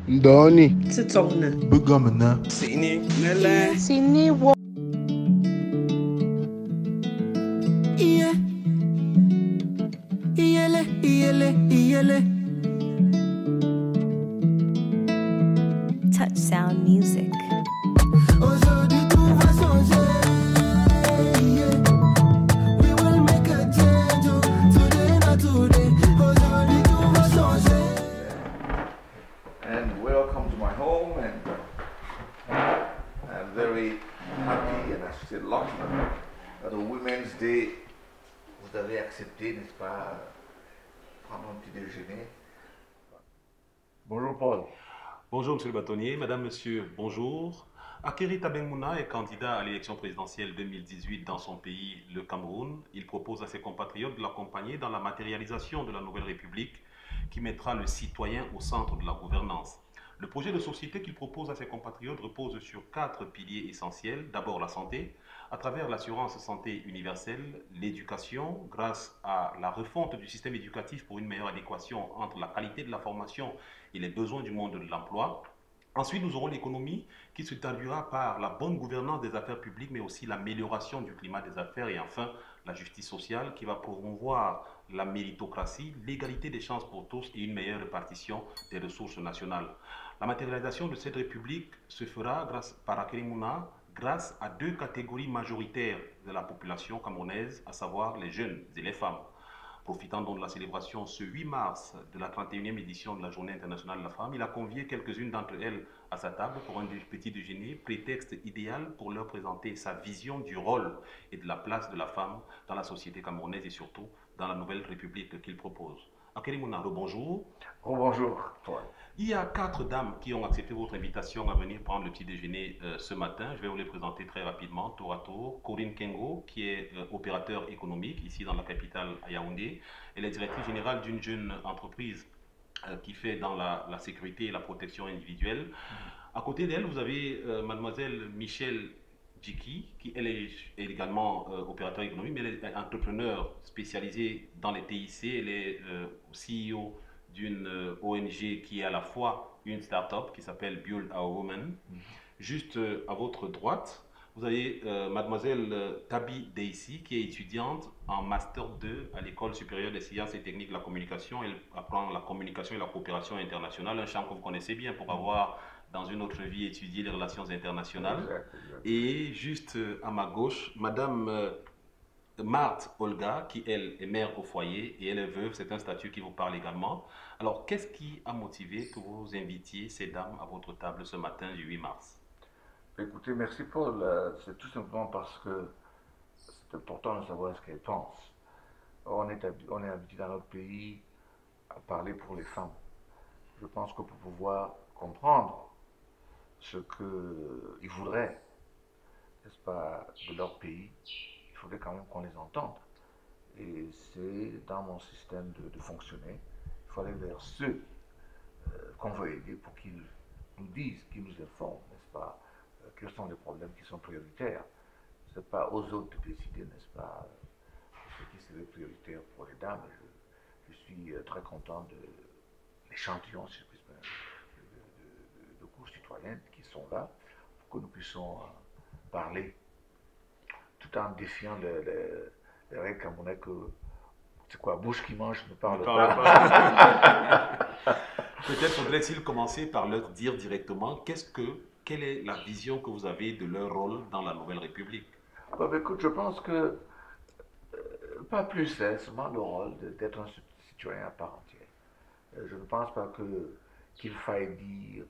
Ndoni. Tsitsongna. Bugamana. Sini. Nele. Sini wo. Yeah. Iyele, iyele, iyele. Touch Sound Music. Aujourd'hui tout va changer. Yeah. We will make a change. Oh, today not today. Aujourd'hui tout va changer. And welcome to my home, and I'm very happy and I still lucky that on Women's Day vous avez accepté, n'est-ce pas, prendre un petit déjeuner. Bonjour Paul. Bonjour Monsieur le bâtonnier, Madame, Monsieur, bonjour. Akeri Tabengouna est candidat à l'élection présidentielle 2018 dans son pays, le Cameroun. Il propose à ses compatriotes de l'accompagner dans la matérialisation de la nouvelle République qui mettra le citoyen au centre de la gouvernance. Le projet de société qu'il propose à ses compatriotes repose sur 4 piliers essentiels. D'abord la santé, à travers l'assurance santé universelle, l'éducation, grâce à la refonte du système éducatif pour une meilleure adéquation entre la qualité de la formation et les besoins du monde de l'emploi. Ensuite, nous aurons l'économie qui se traduira par la bonne gouvernance des affaires publiques, mais aussi l'amélioration du climat des affaires. Et enfin, la justice sociale qui va promouvoir la méritocratie, l'égalité des chances pour tous et une meilleure répartition des ressources nationales. La matérialisation de cette république se fera par Akeri Mouna grâce à 2 catégories majoritaires de la population camerounaise, à savoir les jeunes et les femmes. Profitant donc de la célébration ce 8 mars de la 31e édition de la Journée internationale de la femme, il a convié quelques-unes d'entre elles à sa table pour un petit déjeuner, prétexte idéal pour leur présenter sa vision du rôle et de la place de la femme dans la société camerounaise et surtout dans la nouvelle république qu'il propose. Akeri Mouna, bonjour. Oh, bonjour Paul. Il y a 4 dames qui ont accepté votre invitation à venir prendre le petit déjeuner ce matin. Je vais vous les présenter très rapidement, tour à tour. Corinne Kengo, qui est opérateur économique ici dans la capitale à Yaoundé. Elle est directrice générale d'une jeune entreprise qui fait dans la sécurité et la protection individuelle. À côté d'elle, vous avez mademoiselle Michelle Djiki, qui elle est également opérateur économique, mais elle est entrepreneur spécialisée dans les TIC. Elle est CEO d'une ONG qui est à la fois une start-up qui s'appelle Build Our Women. Juste à votre droite, vous avez mademoiselle Tabi Deissi, qui est étudiante en Master 2 à l'École supérieure des sciences et techniques de la communication. Elle apprend la communication et la coopération internationale, un champ que vous connaissez bien pour avoir dans une autre vie étudié les relations internationales. Exact. Et juste à ma gauche, madame Marthe Olga, qui elle est mère au foyer et elle est veuve, c'est un statut qui vous parle également. Alors, qu'est-ce qui a motivé que vous invitiez ces dames à votre table ce matin du 8 mars? Écoutez, merci Paul. C'est tout simplement parce que c'est important de savoir ce qu'elles pensent. On est habitué dans notre pays à parler pour les femmes. Je pense que pour pouvoir comprendre ce qu'ils voudraient, n'est-ce pas, de leur pays, il faudrait quand même qu'on les entende. Et c'est dans mon système de fonctionner, il faut aller vers ceux qu'on veut aider pour qu'ils nous disent, qu'ils nous informent, n'est-ce pas, quels sont les problèmes qui sont prioritaires. Ce n'est pas aux autres de décider, n'est-ce pas, ce qui serait prioritaire pour les dames. Je suis très content de l'échantillon, si je puis dire, de cours citoyennes qui sont là pour que nous puissions parler tout en défiant les règles camerounaises que c'est quoi, bouche qui mange ne parle pas. Peut-être faudrait-il commencer par leur dire directement quelle est la vision que vous avez de leur rôle dans la nouvelle République? Écoute, je pense que pas plus, c'est seulement le rôle d'être un citoyen à part entière. Je ne pense pas qu'il faille dire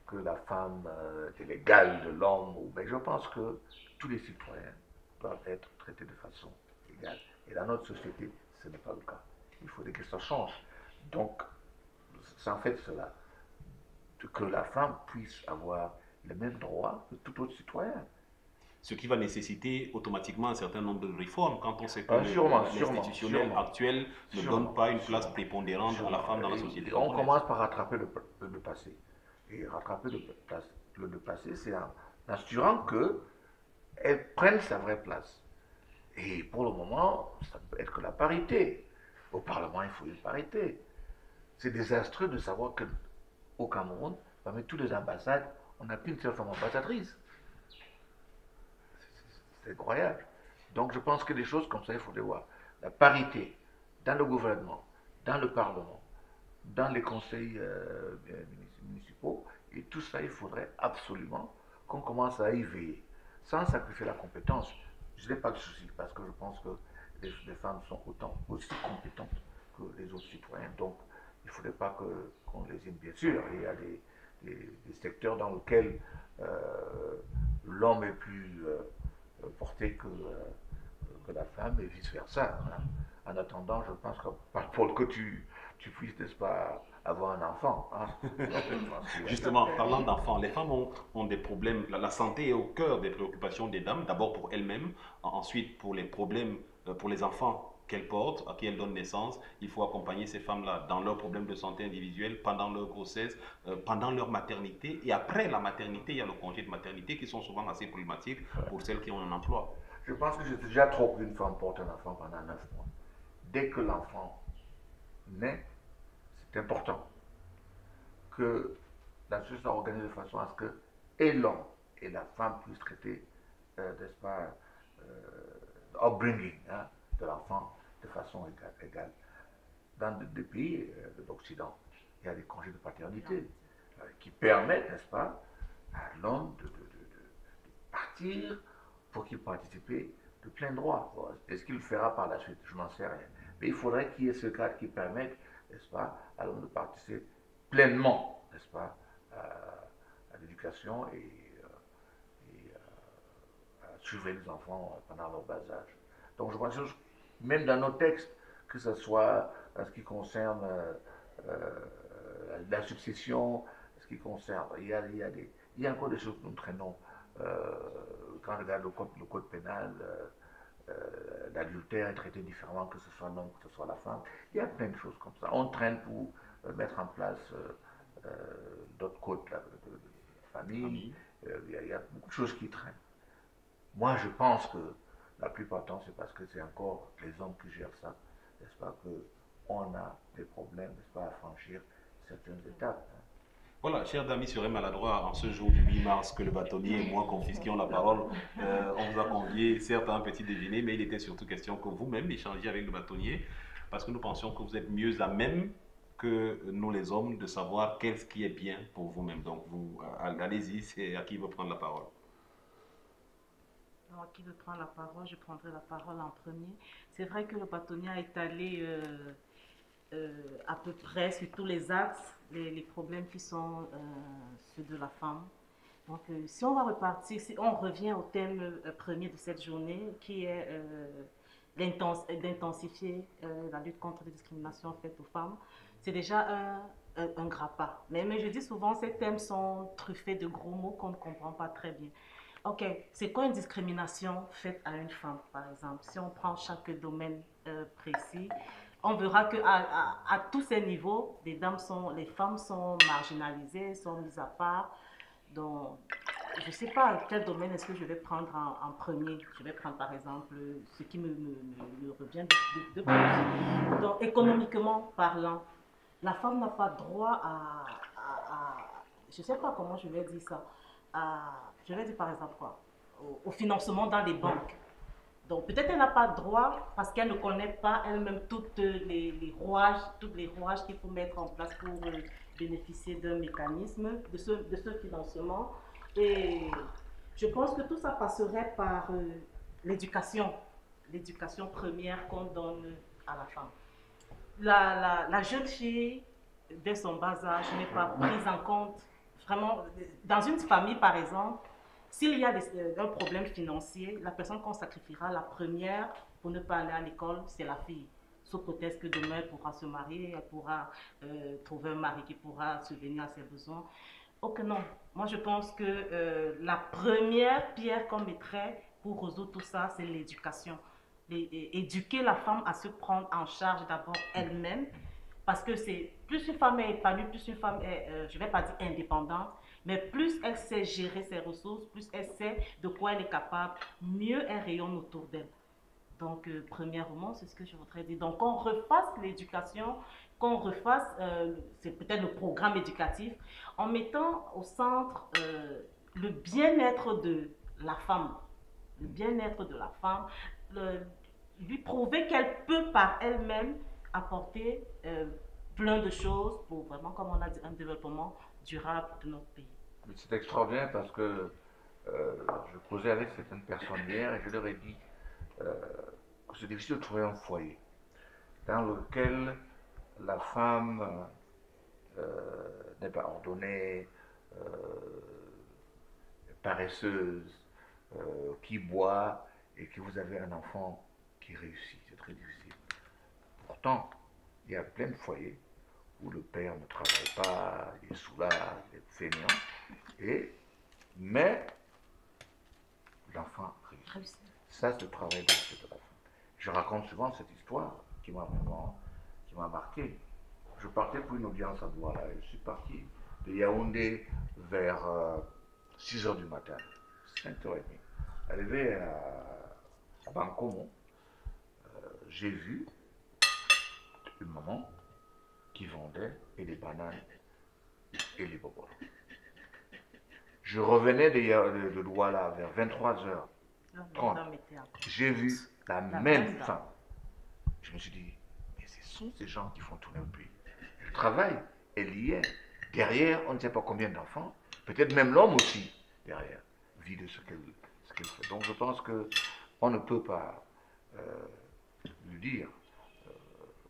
que la femme est l'égale de l'homme, mais je pense que tous les citoyens doivent être traités de façon égale. Et dans notre société, ce n'est pas le cas. Il faudrait que ça change. Donc, c'est en fait cela, que la femme puisse avoir les mêmes droits que tout autre citoyen. Ce qui va nécessiter automatiquement un certain nombre de réformes quand on sait que l'institutionnel actuel ne donne pas une place prépondérante à la femme dans la société. On commence par rattraper le passé. Et rattraper le passé, c'est en assurant qu'elle prenne sa vraie place. Et pour le moment, ça ne peut être que la parité. Au Parlement, il faut une parité. C'est désastreux de savoir qu'au Cameroun, Parmi toutes les ambassades, on n'a qu'une seule femme ambassadrice. C'est incroyable. Donc je pense que des choses comme ça, il faut les voir. La parité dans le gouvernement, dans le Parlement, dans les conseils municipaux, et tout ça, il faudrait absolument qu'on commence à y veiller, sans sacrifier la compétence. Je n'ai pas de souci, parce que je pense que les femmes sont autant aussi compétentes que les autres citoyens. Donc, il ne faudrait pas qu'on les aime, bien sûr. Il y a des secteurs dans lesquels l'homme est plus porté que la femme et vice-versa. Hein. En attendant, je pense que par rapport que tu puisses, n'est-ce pas, avoir un enfant. Hein. Justement, parlant d'enfants, les femmes ont des problèmes. La santé est au cœur des préoccupations des dames, d'abord pour elles-mêmes, ensuite pour les problèmes, pour les enfants qu'elles portent, à qui elles donnent naissance. Il faut accompagner ces femmes-là dans leurs problèmes de santé individuelle, pendant leur grossesse, pendant leur maternité. Et après la maternité, il y a le congé de maternité qui sont souvent assez problématiques pour celles qui ont un emploi. Je pense que c'est déjà trop qu'une femme porte un enfant pendant 9 mois. Dès que l'enfant naît, c'est important que la société soit organisée de façon à ce que et l'homme et la femme puissent traiter, n'est-ce pas, upbringing hein, de l'enfant de façon égale. Dans des pays de l'Occident, il y a des congés de paternité qui permettent, n'est-ce pas, à l'homme de partir pour qu'il participe de plein droit. Est-ce qu'il le fera par la suite? Je n'en sais rien. Mais il faudrait qu'il y ait ce cadre qui permette, n'est-ce pas, à l'homme de participer pleinement, n'est-ce pas, à l'éducation et à suivre les enfants pendant leur bas âge. Donc je pense que même dans nos textes, que ce soit en ce qui concerne la succession, ce qui concerne, il y a encore des choses que nous traînons. Quand on regarde le code pénal, l'adultère est traité différemment que ce soit l'homme, que ce soit la femme. Il y a plein de choses comme ça. On traîne pour mettre en place d'autres codes de famille. Il y a beaucoup de choses qui traînent. Moi, je pense que la plupart du temps, c'est parce que c'est encore les hommes qui gèrent ça, n'est-ce pas, qu'on a des problèmes, n'est-ce pas, à franchir certaines étapes. Hein. Voilà, cher Dami serait maladroit en ce jour du 8 mars que le bâtonnier et moi confisquions la parole. On vous a convié, certes, à un petit déjeuner, mais il était surtout question que vous-même échangiez avec le bâtonnier, parce que nous pensions que vous êtes mieux à même que nous les hommes de savoir qu'est-ce qui est bien pour vous-même. Donc, vous, allez-y, c'est à qui veut prendre la parole. Alors, qui veut prendre la parole? Je prendrai la parole en premier. C'est vrai que le bâtonnier a étalé à peu près sur tous les axes les problèmes qui sont ceux de la femme. Donc, si on va repartir, si on revient au thème premier de cette journée, qui est d'intensifier la lutte contre les discriminations faites aux femmes, c'est déjà un grappin. Mais je dis souvent, ces thèmes sont truffés de gros mots qu'on ne comprend pas très bien. Ok, c'est quoi une discrimination faite à une femme, par exemple? Si on prend chaque domaine précis, on verra qu'à tous ces niveaux, les femmes sont marginalisées, sont mises à part. Donc, je ne sais pas quel domaine est-ce que je vais prendre en premier. Je vais prendre par exemple ce qui me revient de plus. Donc, économiquement parlant, la femme n'a pas droit je ne sais pas comment je vais dire ça, je vais dire par exemple quoi, au financement dans les banques. Donc peut-être elle n'a pas droit parce qu'elle ne connaît pas elle-même toutes les rouages qu'il faut mettre en place pour bénéficier d'un mécanisme, de ce financement. Et je pense que tout ça passerait par l'éducation première qu'on donne à la femme. La jeune fille, dès son bas âge, n'est pas prise en compte. Vraiment, dans une famille par exemple, s'il y a un problème financier, la personne qu'on sacrifiera la première pour ne pas aller à l'école, c'est la fille. Sous prétexte que demain elle pourra se marier, elle pourra trouver un mari qui pourra subvenir à ses besoins. Ok, non. Moi je pense que la première pierre qu'on mettrait pour résoudre tout ça, c'est l'éducation. Éduquer la femme à se prendre en charge d'abord elle-même. Parce que plus une femme est épanouie, plus une femme est, je ne vais pas dire indépendante, mais plus elle sait gérer ses ressources, plus elle sait de quoi elle est capable, mieux elle rayonne autour d'elle. Donc, premièrement, c'est ce que je voudrais dire. Donc, qu'on refasse l'éducation, qu'on refasse, c'est peut-être le programme éducatif, en mettant au centre le bien-être de la femme. Le bien-être de la femme, lui prouver qu'elle peut par elle-même apporter plein de choses pour vraiment, comme on a dit, un développement durable de notre pays. C'est extraordinaire parce que je causais avec certaines personnes hier et je leur ai dit que c'est difficile de trouver un foyer dans lequel la femme n'est pas ordonnée, paresseuse, qui boit et que vous avez un enfant qui réussit. C'est très difficile. Pourtant, il y a plein de foyers où le père ne travaille pas, il est soulard, il est fainéant, mais l'enfant réussit. Ça, c'est le travail de la femme. Je raconte souvent cette histoire qui m'a marqué. Je partais pour une audience à Douala. Je suis parti de Yaoundé vers 6 h du matin, 5 h 30. Arrivé à Bankomo, j'ai vu une maman qui vendait et des bananes et les bobos. Je revenais de Douala vers 23 h 30. J'ai vu la même femme. Je me suis dit, mais ce sont ces gens qui font tourner le pays. Le travail, elle y est. Derrière, on ne sait pas combien d'enfants. Peut-être même l'homme aussi, derrière, vit de ce qu'elle fait. Donc je pense qu'on ne peut pas lui dire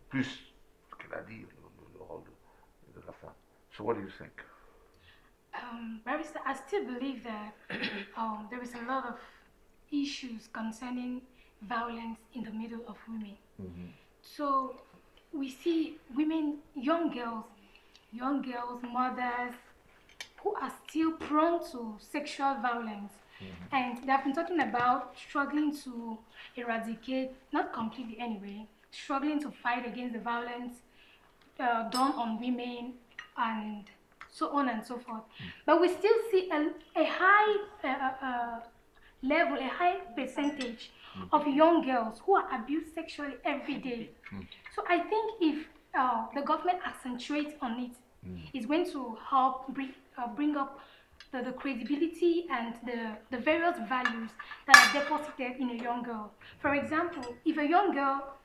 plus ce qu'elle a dit, le rôle de la femme. So what do you think? Barrister, I still believe that there is a lot of issues concerning violence in the middle of women. Mm-hmm. So we see women, young girls, mothers, who are still prone to sexual violence. Mm-hmm. And they've been talking about struggling to eradicate, not completely anyway, struggling to fight against the violence done on women and so on and so forth. But we still see a high level, a high percentage of young girls who are abused sexually every day. So I think if the government accentuates on it, it's going to help bring up the credibility and the various values that are deposited in a young girl. For example, if a young girl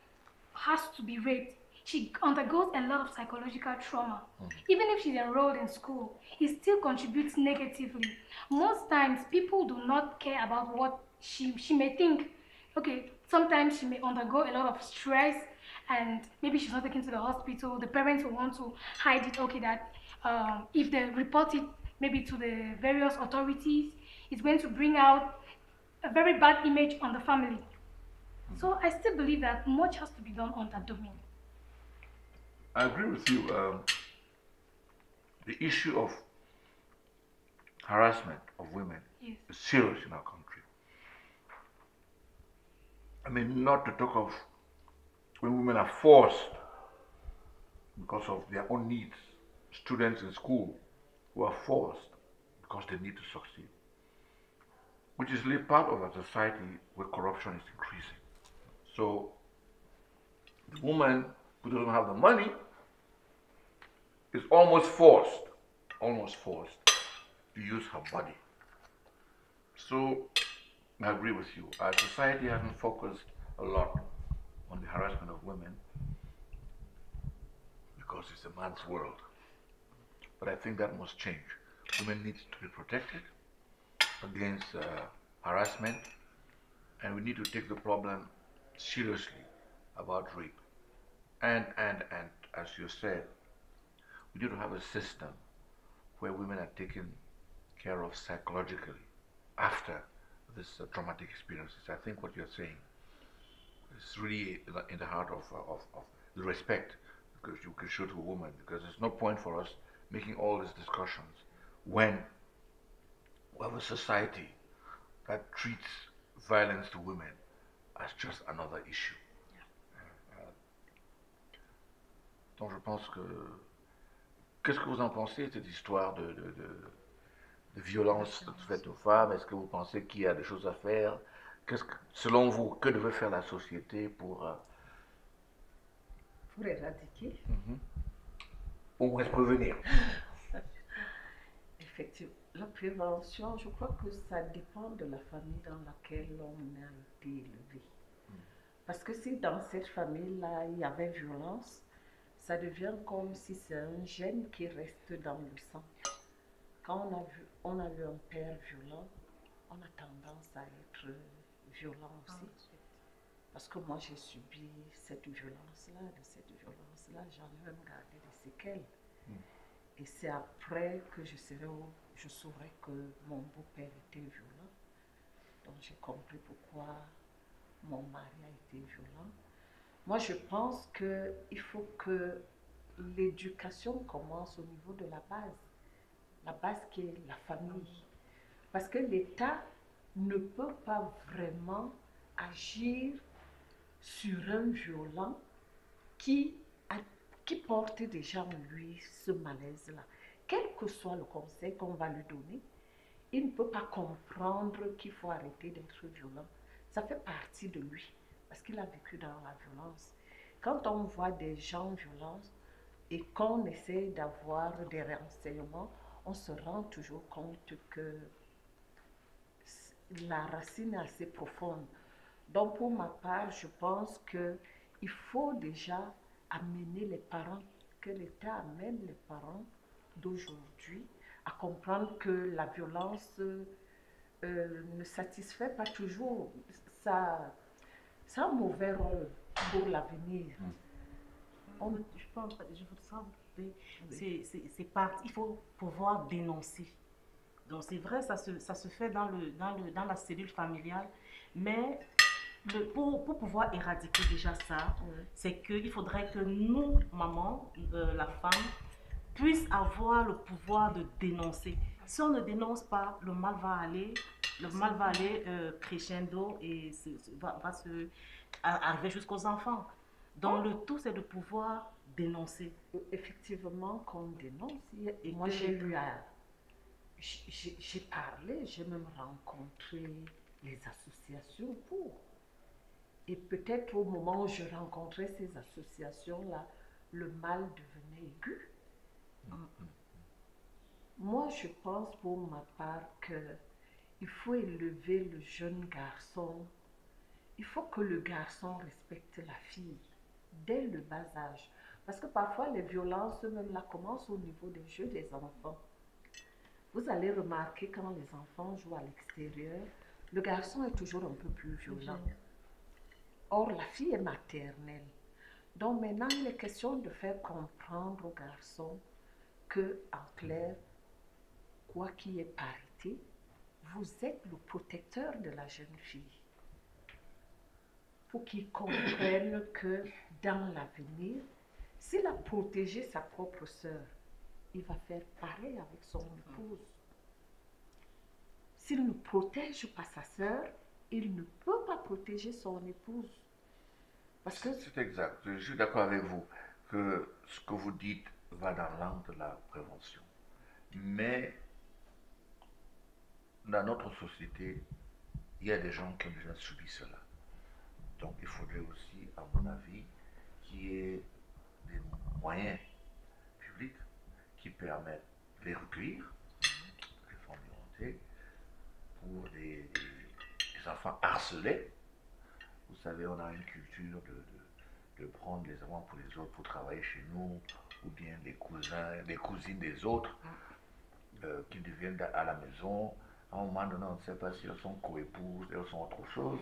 has to be raped, she undergoes a lot of psychological trauma. Even if she's enrolled in school, it still contributes negatively. Most times, people do not care about what she may think. Okay, sometimes she may undergo a lot of stress and maybe she's not taken to the hospital. The parents will want to hide it. Okay, that if they report it maybe to the various authorities, it's going to bring out a very bad image on the family. So I still believe that much has to be done on that domain. I agree with you. The issue of harassment of women is serious in our country. I mean, not to talk of when women are forced because of their own needs, students in school who are forced because they need to succeed, which is really part of a society where corruption is increasing. So the woman who doesn't have the money is almost forced to use her body. So I agree with you. Our society hasn't focused a lot on the harassment of women because it's a man's world. But I think that must change. Women need to be protected against harassment, and we need to take the problem seriously about rape. And as you said, we need to have a system where women are taken care of psychologically after this traumatic experiences. I think what you're saying is really in the heart of the respect because you can show to a woman, because there's no point for us making all these discussions when we have a society that treats violence to women as just another issue. Donc je pense que... Qu'est-ce que vous en pensez de cette histoire de violence faite aux femmes? Est-ce que vous pensez qu'il y a des choses à faire? Selon vous, que devrait faire la société pour éradiquer? au moins prévenir. Effectivement, la prévention, je crois que ça dépend de la famille dans laquelle on a été élevé. Parce que si dans cette famille-là, il y avait violence, ça devient comme si c'est un gène qui reste dans le sang. Quand on a vu un père violent, on a tendance à être violent aussi. Parce que moi, j'ai subi cette violence-là, de cette violence-là, j'en ai même gardé des séquelles. Et c'est après que je saurais que mon beau-père était violent. Donc j'ai compris pourquoi mon mari a été violent. Moi, je pense qu'il faut que l'éducation commence au niveau de la base qui est la famille. Parce que l'État ne peut pas vraiment agir sur un violent qui porte déjà en lui ce malaise-là. Quel que soit le conseil qu'on va lui donner, il ne peut pas comprendre qu'il faut arrêter d'être violent. Ça fait partie de lui, parce qu'il a vécu dans la violence. Quand on voit des gens violents et qu'on essaie d'avoir des renseignements, on se rend toujours compte que la racine est assez profonde. Donc pour ma part, je pense qu'il faut déjà amener les parents, que l'État amène les parents d'aujourd'hui à comprendre que la violence ne satisfait pas toujours. Ça a un mauvais rôle pour l'avenir. Il faut pouvoir dénoncer. Donc c'est vrai, ça se fait dans la cellule familiale, mais pour pouvoir éradiquer déjà ça, c'est qu'il faudrait que nous, maman, la femme, puisse avoir le pouvoir de dénoncer. Si on ne dénonce pas, le mal va aller crescendo et va arriver jusqu'aux enfants. Donc le tout, c'est de pouvoir dénoncer. Effectivement, qu'on dénonce. Et moi, j'ai parlé, j'ai même rencontré les associations pour. Et peut-être au moment où je rencontrais ces associations-là, le mal devenait aigu. Moi, je pense pour ma part qu'il faut élever le jeune garçon. Il faut que le garçon respecte la fille dès le bas âge. Parce que parfois, les violences, même là, commencent au niveau des jeux des enfants. Vous allez remarquer quand les enfants jouent à l'extérieur, le garçon est toujours un peu plus violent. Or, la fille est maternelle. Donc maintenant, il est question de faire comprendre aux garçons que, en clair, quoi qu'il y ait parité, vous êtes le protecteur de la jeune fille. Pour qu'ils comprennent que dans l'avenir, s'il a protégé sa propre sœur, il va faire pareil avec son épouse. S'il ne protège pas sa sœur, il ne peut pas protéger son épouse. Parce que c'est exact. Je suis d'accord avec vous que ce que vous dites va dans l'angle de la prévention. Mais dans notre société, il y a des gens qui ont déjà subi cela. Donc il faudrait aussi, à mon avis, qu'il y ait des moyens publics qui permettent de les recueillir, les former pour des enfants harcelés. Vous savez, on a une culture de prendre les enfants pour les autres pour travailler chez nous, ou bien les cousins, les cousines des autres qui deviennent à la maison. À un moment donné, on ne sait pas si elles sont coépouses, elles sont autre chose.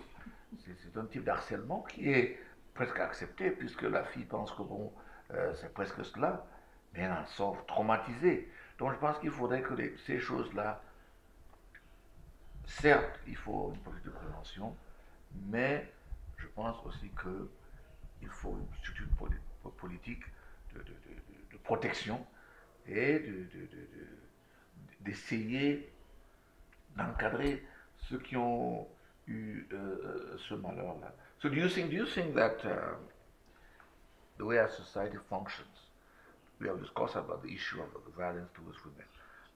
C'est un type d'harcèlement qui est presque accepté, puisque la fille pense que bon, c'est presque cela, mais elle en sort traumatisée. Donc je pense qu'il faudrait que ces choses-là, certes, il faut une politique de prévention, mais je pense aussi qu'il faut une structure politique de protection et d'essayer d'encadrer ceux qui ont eu ce malheur-là. So do you think that the way our society functions, we have discussed about the issue of the violence towards women.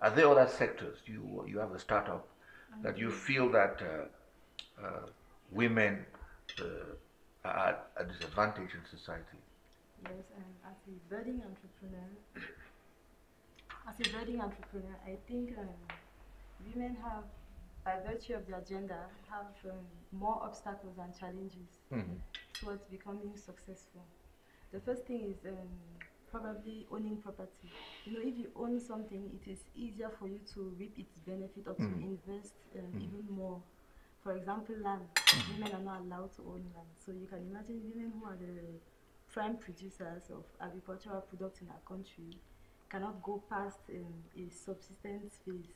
Are there other sectors? You have a startup that you feel that women are at a disadvantage in society? Yes, and as a budding entrepreneur, As a budding entrepreneur, I think women have, by virtue of their gender, have more obstacles and challenges towards becoming successful. The first thing is probably owning property. You know, if you own something, it is easier for you to reap its benefit or to invest even more. For example, land. Women are not allowed to own land. So you can imagine women who are the prime producers of agricultural products in our country cannot go past a subsistence phase.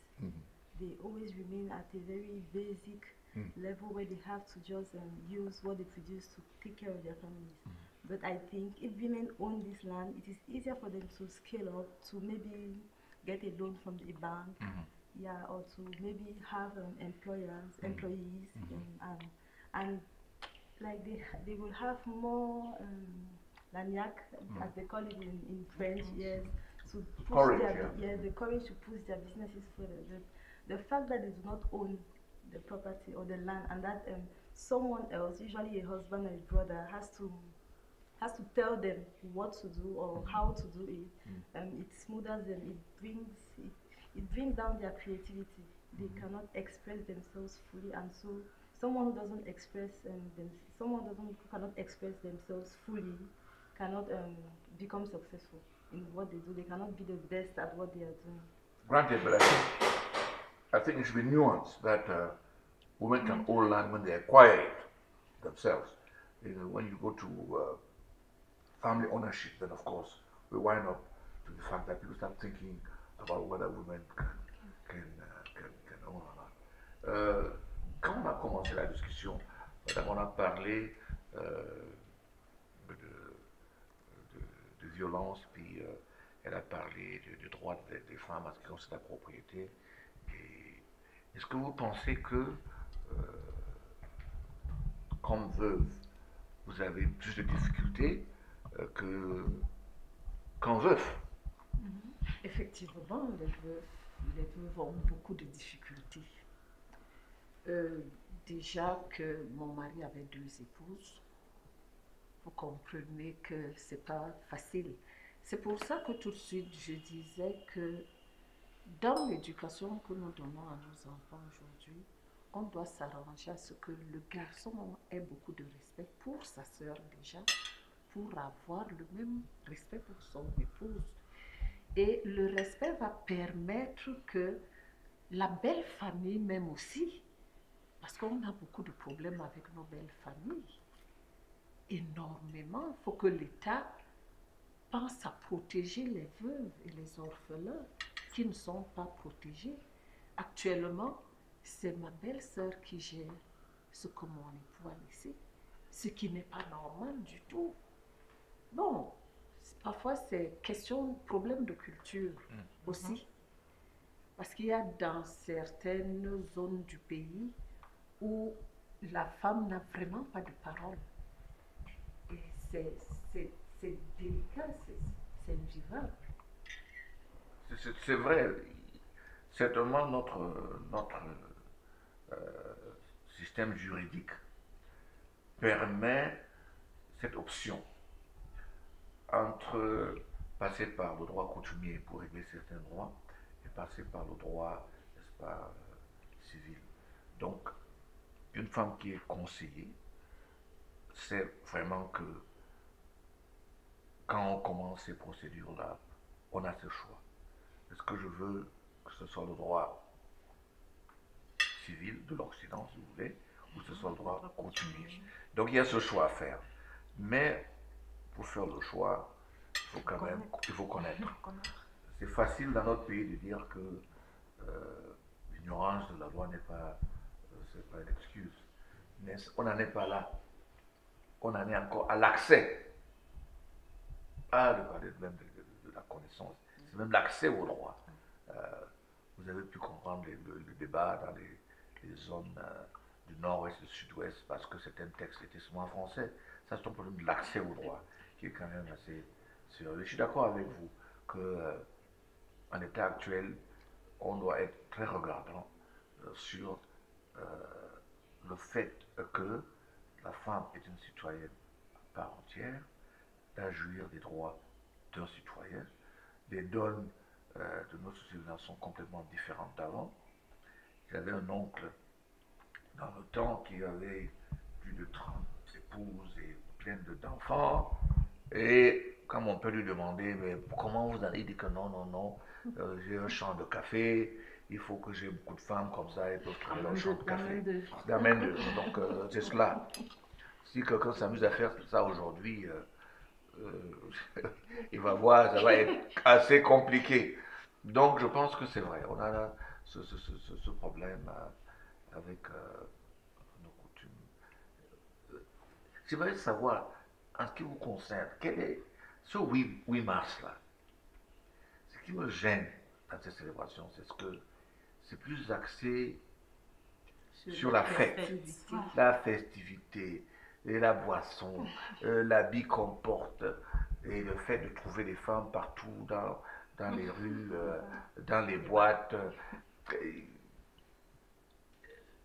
They always remain at a very basic level where they have to just use what they produce to take care of their families. But I think if women own this land, it is easier for them to scale up, to maybe get a loan from the bank, yeah, or to maybe have employees, and like they will have more lagnac, as they call it in French, yes, to push Courage, the courage to push their businesses further. The fact that they do not own the property or the land, and that someone else, usually a husband or a brother, has to tell them what to do or how to do it, it smooths them. It brings down their creativity. They cannot express themselves fully, and so someone who doesn't express who cannot express themselves fully cannot become successful in what they do. They cannot be the best at what they are doing. Granted, but I think it should be nuanced that women can own land when they acquire it themselves. You know, when you go to family ownership, then of course we wind up to the fact that people start thinking about whether women can own or not. Quand on a commencé la discussion, madame, on a parlé de violence, puis elle a parlé du droit des femmes à ce qui concerne la propriété. Est-ce que vous pensez que, comme veuve, vous avez plus de difficultés qu'en veuf? Effectivement, les veuves ont beaucoup de difficultés. Déjà que mon mari avait 2 épouses, vous comprenez que c'est pas facile. C'est pour ça que tout de suite je disais que dans l'éducation que nous donnons à nos enfants aujourd'hui, on doit s'arranger à ce que le garçon ait beaucoup de respect pour sa sœur déjà, pour avoir le même respect pour son épouse. Et le respect va permettre que la belle famille même aussi, parce qu'on a beaucoup de problèmes avec nos belles familles, énormément. Il faut que l'État pense à protéger les veuves et les orphelins qui ne sont pas protégés. Actuellement, c'est ma belle-sœur qui gère ce que mon époux a laissé, ce qui n'est pas normal du tout. Bon, parfois c'est question, problème de culture aussi. Parce qu'il y a dans certaines zones du pays où la femme n'a vraiment pas de parole. Et c'est délicat, c'est invivable. C'est vrai, certainement notre système juridique permet cette option entre passer par le droit coutumier pour régler certains droits et passer par le droit, n'est-ce pas, civil. Donc, une femme qui est conseillée, c'est vraiment que quand on commence ces procédures-là, on a ce choix. Est-ce que je veux que ce soit le droit civil de l'Occident, si vous voulez, ou que ce soit le droit coutumier? Donc il y a ce choix à faire. Mais pour faire le choix, il faut connaître. C'est facile dans notre pays de dire que l'ignorance de la loi n'est pas, c'est pas une excuse. Mais on n'en est pas là. On en est encore à l'accès. Pas de parler même de la connaissance. C'est même l'accès au droit. Vous avez pu comprendre le débat dans les zones du nord-ouest et du sud-ouest parce que certains textes étaient seulement en français. Ça, c'est un problème de l'accès au droit qui est quand même assez sérieux. Je suis d'accord avec vous qu'en l'état actuel, on doit être très regardant sur le fait que la femme est une citoyenne à part entière, d'agir des droits d'un citoyen, les donne de notre civilisation sont complètement différentes d'avant. J'avais un oncle dans le temps qui avait plus de 30 épouses et plein d'enfants. Et quand mon père lui demandait, mais comment vous allez, il dit que non, non, non, j'ai un champ de café, il faut que j'ai beaucoup de femmes comme ça, et peuvent trouver leur champ de café. La main d'œuvre. Donc c'est cela. Si quelqu'un s'amuse à faire ça aujourd'hui, il va voir, ça va être assez compliqué. Donc je pense que c'est vrai, on a ce problème avec nos coutumes. J'aimerais savoir, en ce qui vous concerne, quel est ce 8 mars là? Ce qui me gêne dans cette célébration, c'est que c'est plus axé sur la fête, la festivité, et la boisson, l'habit qu'on porte, et le fait de trouver des femmes partout dans les rues, dans les boîtes.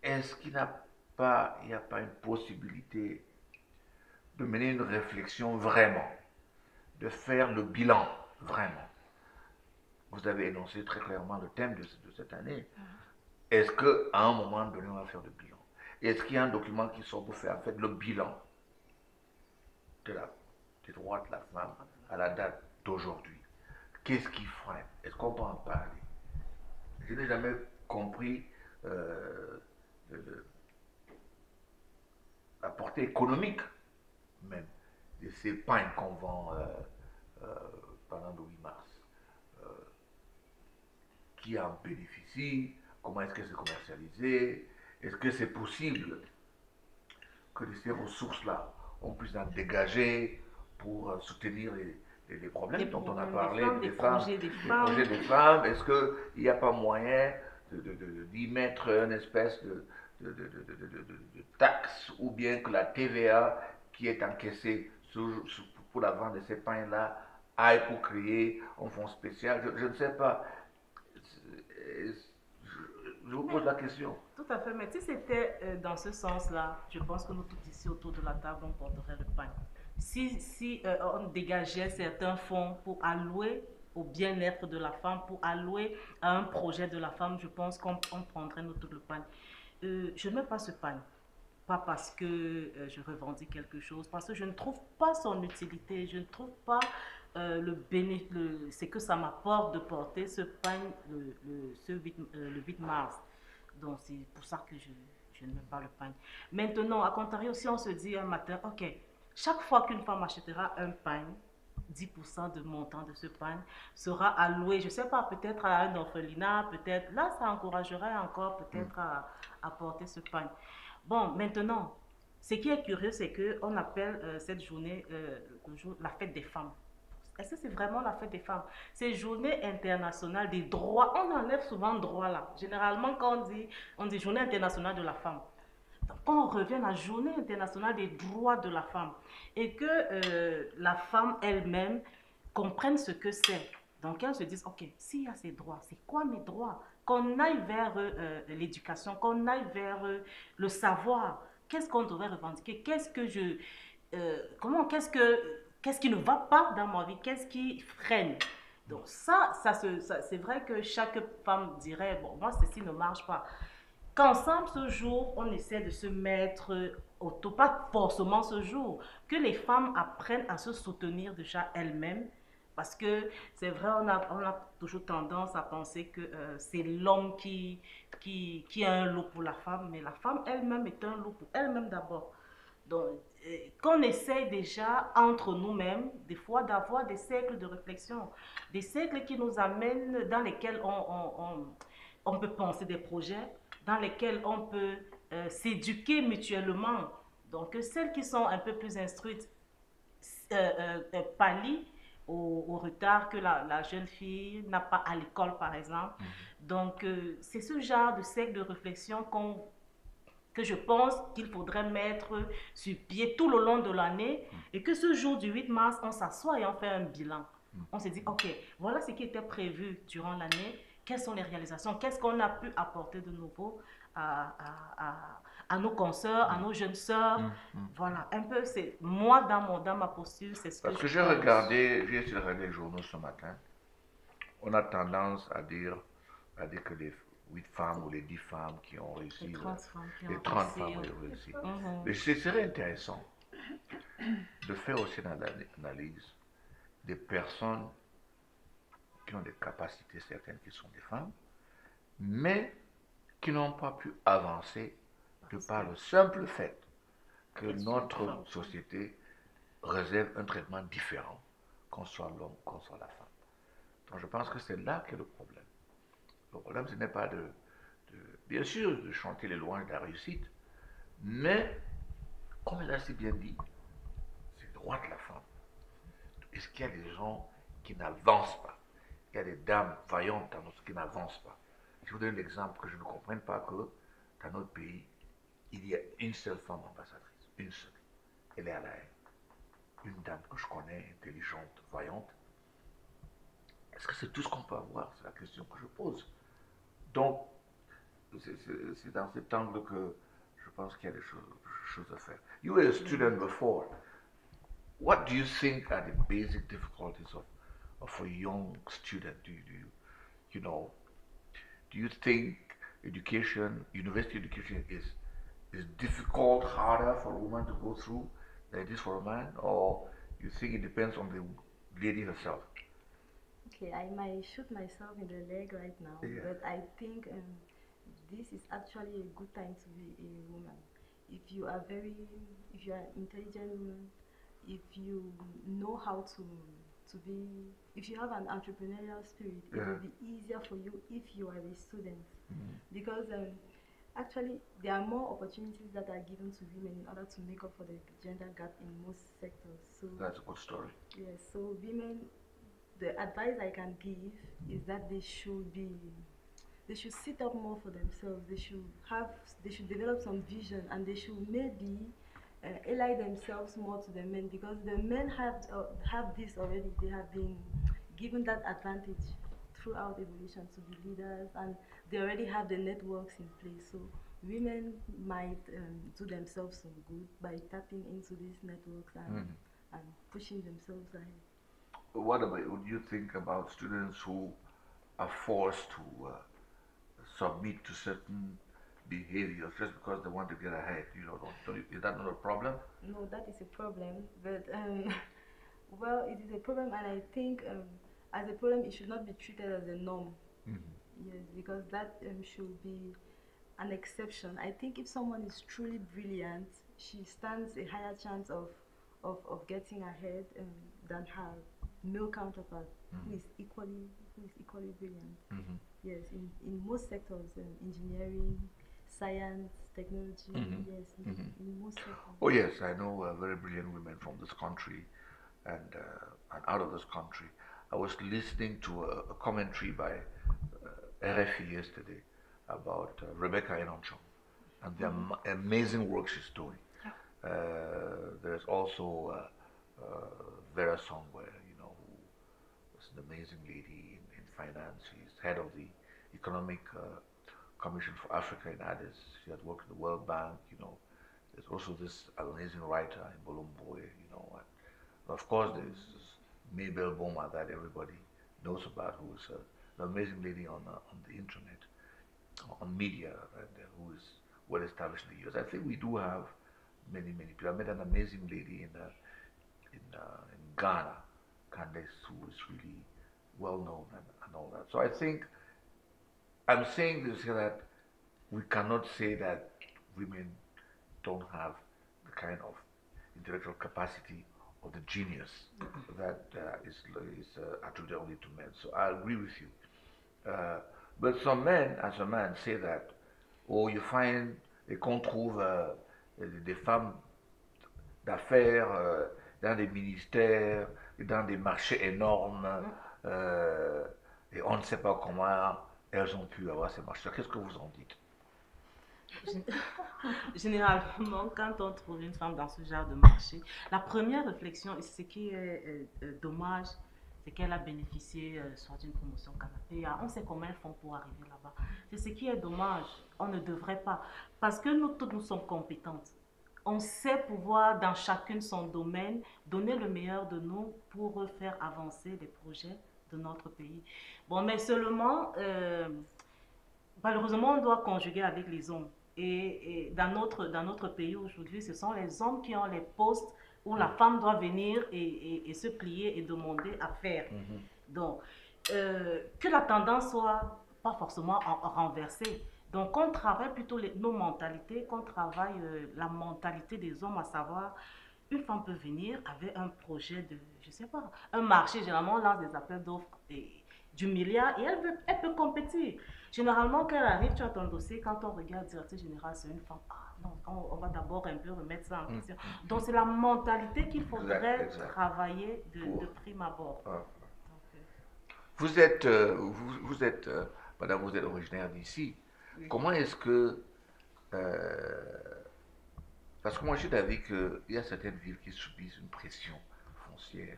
Est-ce qu'il n'y a pas une possibilité de mener une réflexion vraiment, de faire le bilan vraiment? Vous avez énoncé très clairement le thème de cette année. Est-ce qu'à un moment donné, on va faire le bilan? Est-ce qu'il y a un document qui sort pour faire en fait le bilan des droits de la femme à la date d'aujourd'hui? Qu'est-ce qui freine? Est-ce qu'on peut en parler? Je n'ai jamais compris la portée économique même de ces pains qu'on vend pendant le 8 mars. Qui en bénéficie? Comment est-ce que c'est commercialisé? Est-ce que c'est possible que de ces ressources-là, on puisse en dégager pour soutenir les problèmes dont on a parlé, des projets des femmes? Est-ce qu'il n'y a pas moyen d'y mettre une espèce de taxe, ou bien que la TVA qui est encaissée pour la vente de ces pains-là aille pour créer un fonds spécial? Je ne sais pas. Je vous pose la question. Tout à fait, mais si c'était dans ce sens-là, je pense que nous tous ici autour de la table, on porterait le pain. Si on dégageait certains fonds pour allouer au bien-être de la femme, pour allouer à un projet de la femme, je pense qu'on prendrait nous tout le pain. Je ne mets pas ce pain, pas parce que je revendique quelque chose, parce que je ne trouve pas son utilité, je ne trouve pas c'est que ça m'apporte de porter ce pain le 8 mars. Donc c'est pour ça que je ne mets pas le pain. Maintenant, à contrario, si on se dit un matin, ok, chaque fois qu'une femme achètera un pain, 10% de montant de ce pain sera alloué, je ne sais pas, peut-être à un orphelinat, peut-être, là ça encouragerait encore peut-être à porter ce pain. Bon, maintenant, ce qui est curieux, c'est qu'on appelle cette journée la fête des femmes. Est-ce que c'est vraiment la fête des femmes? C'est journée internationale des droits. On enlève souvent droit là. Généralement, quand on dit journée internationale de la femme. Donc, on revient à la journée internationale des droits de la femme. Et que la femme elle-même comprenne ce que c'est. Donc, elle se dise, ok, s'il y a ces droits, c'est quoi mes droits? Qu'on aille vers l'éducation, qu'on aille vers le savoir. Qu'est-ce qu'on devrait revendiquer? Qu'est-ce qui ne va pas dans ma vie? Qu'est-ce qui freine? Donc c'est vrai que chaque femme dirait, bon, moi, ceci ne marche pas. Qu'ensemble, ce jour, on essaie de se mettre pas forcément ce jour, que les femmes apprennent à se soutenir déjà elles-mêmes, parce que c'est vrai, on a toujours tendance à penser que c'est l'homme qui a un lot pour la femme, mais la femme elle-même est un lot pour elle-même d'abord. Donc, qu'on essaye déjà entre nous-mêmes, des fois, d'avoir des cercles de réflexion, des cercles qui nous amènent, dans lesquels on peut penser des projets, dans lesquels on peut s'éduquer mutuellement. Donc, celles qui sont un peu plus instruites pallient au retard que la jeune fille n'a pas à l'école, par exemple. Donc, c'est ce genre de cercle de réflexion que je pense qu'il faudrait mettre sur pied tout le long de l'année, et que ce jour du 8 mars, on s'assoit et on fait un bilan. On se dit, ok, voilà ce qui était prévu durant l'année, quelles sont les réalisations, qu'est-ce qu'on a pu apporter de nouveau à nos consoeurs, à nos jeunes sœurs. Voilà, un peu, c'est moi dans ma posture, c'est ce que Parce que j'ai essayé de regarder les journaux ce matin. on a tendance à dire que les 8 femmes ou les 10 femmes qui ont réussi, Les 30 femmes qui les ont 30 réussi, femmes oui. ont réussi. Mhm. Mais ce serait intéressant de faire aussi une analyse des personnes qui ont des capacités certaines, qui sont des femmes, mais qui n'ont pas pu avancer de par le simple fait que notre société réserve un traitement différent, qu'on soit l'homme, qu'on soit la femme. Donc je pense que c'est là qu'est le problème. Le problème, ce n'est pas bien sûr, de chanter les louanges de la réussite, mais, comme elle a si bien dit, c'est le droit de la femme. Est-ce qu'il y a des gens qui n'avancent pas? Il y a des dames vaillantes dans notre qui n'avancent pas. Je vous donne l'exemple que je ne comprenne pas que dans notre pays, il y a une seule femme ambassadrice, une seule. Elle est à La Haye. Une dame que je connais, intelligente, vaillante. Est-ce que c'est tout ce qu'on peut avoir? C'est la question que je pose. Donc, c'est dans cet angle que je pense qu'il y a des choses à faire. You were a student before. What do you think are the basic difficulties of a young student? Do you think university education is difficult, harder for a woman to go through than it is for a man, or you think it depends on the lady herself? Okay, I might shoot myself in the leg right now, Yeah. but I think this is actually a good time to be a woman. If you are an intelligent woman, if you know how to be, if you have an entrepreneurial spirit, it Yeah. will be easier for you if you are a student. Because actually there are more opportunities that are given to women in order to make up for the gender gap in most sectors. So That's a good story. yes, so women, the advice I can give is that they should sit up more for themselves. They should develop some vision, and they should maybe ally themselves more to the men, because the men have this already. They have been given that advantage throughout evolution to be leaders, and they already have the networks in place. So women might do themselves some good by tapping into these networks and pushing themselves ahead. What would you think about students who are forced to submit to certain behaviors just because they want to get ahead? Is that not a problem? No, that is a problem, but well, it is a problem, and I think as a problem, it should not be treated as a norm. Yes, because that should be an exception. I think if someone is truly brilliant, she stands a higher chance of getting ahead than her male counterpart, who is equally brilliant. Yes, in most sectors, engineering, science, technology. Yes, in most sectors. Oh yes, I know very brilliant women from this country and out of this country. I was listening to a commentary by RFI yesterday about Rebecca Enonchong and the amazing work she's doing. There's also Vera Songware, who is an amazing lady in finance. She's head of the Economic Commission for Africa in Addis. She had worked in the World Bank. There's also this amazing writer in Bolomboe. And of course, there's Mabel Boma that everybody knows about, who is an amazing lady on the internet, on media, and who is well established in the US. I think we do have many people. I met an amazing lady in Ghana, Candace, who is really well known and all that. So I think I'm saying this so that we cannot say that women don't have the kind of intellectual capacity or the genius that is attributed only to men. So I agree with you. But some men, as a man, say that, you find et qu'on trouve des femmes d'affaires dans des ministères, dans des marchés énormes, et on ne sait pas comment elles ont pu avoir ces marchés. Qu'est-ce que vous en dites? Généralement, quand on trouve une femme dans ce genre de marché, la première réflexion, et ce qui est dommage, c'est qu'elle a bénéficié soit d'une promotion canapé. On sait comment elles font pour arriver là-bas. C'est ce qui est dommage. On ne devrait pas. Parce que nous toutes, nous sommes compétentes. On sait pouvoir, dans chacune son domaine, donner le meilleur de nous pour faire avancer des projets de notre pays. Bon, mais seulement, malheureusement, on doit conjuguer avec les hommes. Et dans notre pays aujourd'hui, ce sont les hommes qui ont les postes où la femme doit venir et se plier et demander à faire. Donc, que la tendance soit pas forcément renversée. Donc, qu'on travaille plutôt nos mentalités, qu'on travaille la mentalité des hommes, à savoir, une femme peut venir avec un projet de, je sais pas, un marché, généralement, on lance des appels d'offres du milliard et elle peut compétir. Généralement, quand elle arrive, tu as ton dossier, quand on regarde directeur général, c'est une femme. Ah non, on va d'abord un peu remettre ça en question. Donc, c'est la mentalité qu'il faudrait travailler de prime abord. Vous êtes, madame, vous êtes originaire d'ici. Oui. Comment est-ce que... parce que moi, j'ai d'avis qu'il y a certaines villes qui subissent une pression foncière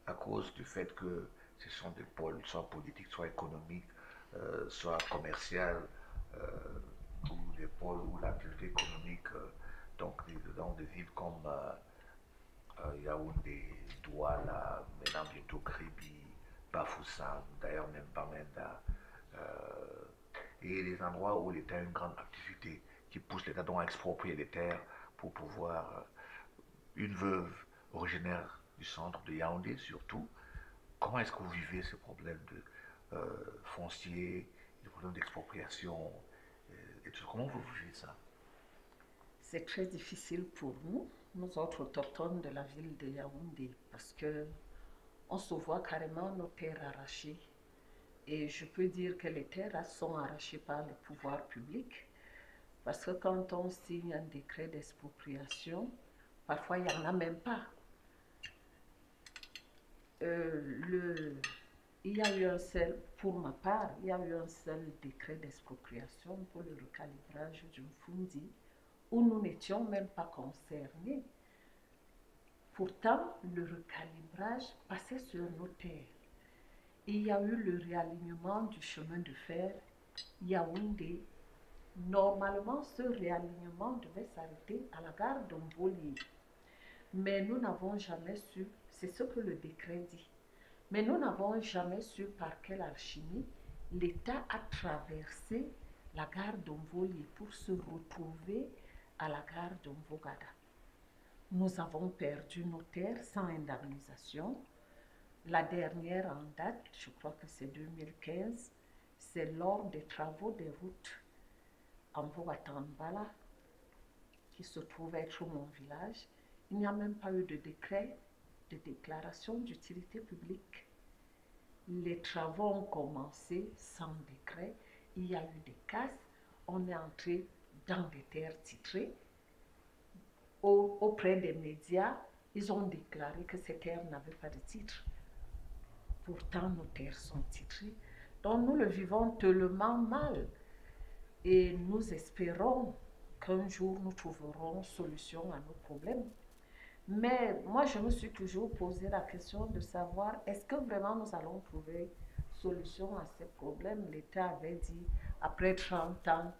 à cause du fait que ce sont des pôles, soit politiques, soit économiques, soit commerciales, ou des pôles où l'activité économique, donc dans des villes comme Yaoundé, Douala, maintenant bientôt Kribi, Bafoussam, d'ailleurs même Bamenda, et les endroits où l'État a une grande activité qui pousse l'État donc à exproprier les terres pour pouvoir, une veuve originaire du centre de Yaoundé surtout, comment est-ce que vous vivez ce problème de foncier, le problème d'expropriation, et tout, comment vous vivez ça? C'est très difficile pour nous, nous autres autochtones de la ville de Yaoundé, parce que on se voit carrément nos terres arrachées. Et je peux dire que les terres sont arrachées par le pouvoir public, parce que quand on signe un décret d'expropriation, parfois il n'y en a même pas. Il y a eu un seul, pour ma part, il y a eu un seul décret d'expropriation pour le recalibrage du Mfundi, où nous n'étions même pas concernés. Pourtant, le recalibrage passait sur nos terres. Il y a eu le réalignement du chemin de fer Yaoundé. Normalement, ce réalignement devait s'arrêter à la gare d'Omboli. Mais nous n'avons jamais su, c'est ce que le décret dit, mais nous n'avons jamais su par quelle alchimie l'État a traversé la gare d'Omboli pour se retrouver à la gare d'Ombogada. Nous avons perdu nos terres sans indemnisation. La dernière en date, je crois que c'est 2015, c'est lors des travaux des routes en Vogatambala, qui se trouve être mon village. Il n'y a même pas eu de décret de déclaration d'utilité publique. Les travaux ont commencé sans décret. Il y a eu des casses. On est entré dans des terres titrées. Auprès des médias, ils ont déclaré que ces terres n'avaient pas de titre. Pourtant, nos terres sont titrées. Donc, nous le vivons tellement mal. Et nous espérons qu'un jour, nous trouverons solution à nos problèmes. Mais moi, je me suis toujours posé la question de savoir, est-ce que vraiment nous allons trouver solution à ces problèmes? L'État avait dit, après 30 ans,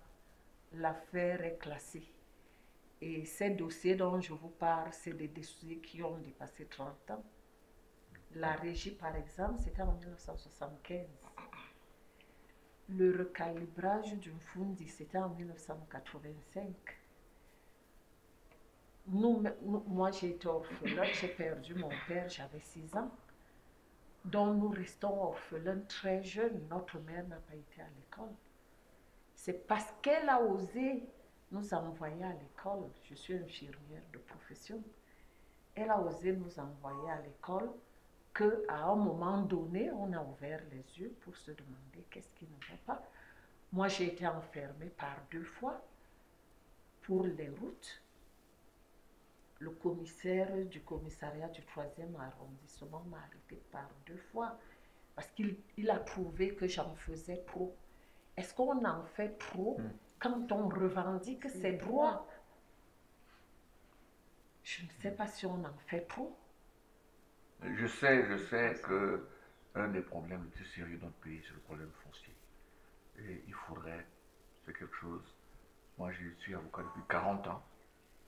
l'affaire est classée. Et ces dossiers dont je vous parle, c'est des dossiers qui ont dépassé 30 ans. La régie, par exemple, c'était en 1975. Le recalibrage du Mfundi, c'était en 1985. Moi, j'ai été orphelin, j'ai perdu mon père, j'avais 6 ans. Donc, nous restons orphelins très jeunes. Notre mère n'a pas été à l'école. C'est parce qu'elle a osé nous envoyer à l'école. Je suis infirmière de profession. Elle a osé nous envoyer à l'école qu'à un moment donné, on a ouvert les yeux pour se demander qu'est-ce qui ne va pas. Moi, j'ai été enfermée par 2 fois pour les routes. Le commissaire du commissariat du 3e arrondissement m'a arrêté par 2 fois parce qu'il a trouvé que j'en faisais trop. Est-ce qu'on en fait trop quand on revendique ses droits? Je ne sais pas si on en fait trop. Je sais que un des problèmes les plus sérieux de notre pays, c'est le problème foncier. Et il faudrait faire quelque chose. Moi, je suis avocat depuis 40 ans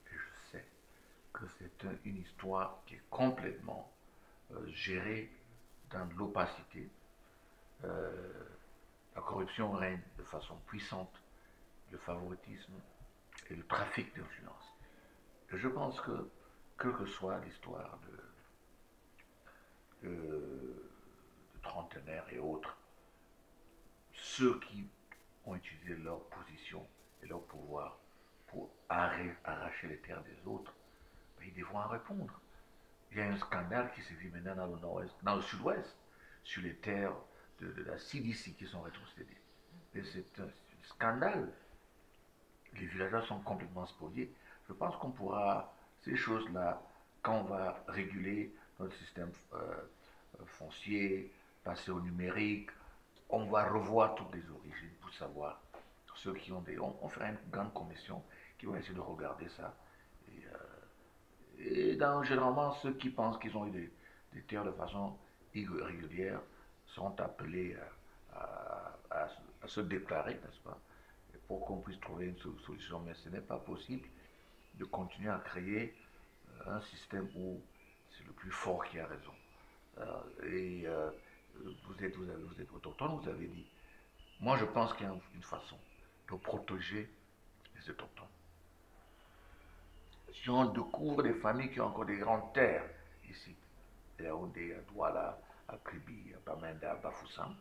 et je sais que c'est une histoire qui est complètement gérée dans l'opacité. La corruption règne de façon puissante, le favoritisme et le trafic d'influence. Et je pense que, quelle que soit l'histoire de trentenaires et autres, ceux qui ont utilisé leur position et leur pouvoir pour arracher les terres des autres, ben, ils devront en répondre. Il y a un scandale qui se vit maintenant dans le nord-ouest, dans le sud-ouest, sur les terres de la CDC qui sont rétrocédées. Et c'est un scandale. Les villageois sont complètement spoliés. Je pense qu'on pourra, ces choses-là, quand on va réguler notre système foncier, passer au numérique, on va revoir toutes les origines pour savoir ceux qui ont des... On fera une grande commission qui va essayer de regarder ça. Et généralement, ceux qui pensent qu'ils ont eu des terres de façon irrégulière sont appelés à se déclarer, n'est-ce pas, pour qu'on puisse trouver une solution. Mais ce n'est pas possible de continuer à créer un système où c'est le plus fort qui a raison. Vous êtes autochtone, vous avez dit. Moi, je pense qu'il y a une façon de protéger les autochtones. Si on découvre des familles qui ont encore des grandes terres ici, à Yaoundé, à Douala, à Kribi, à Bamenda, à Bafoussam,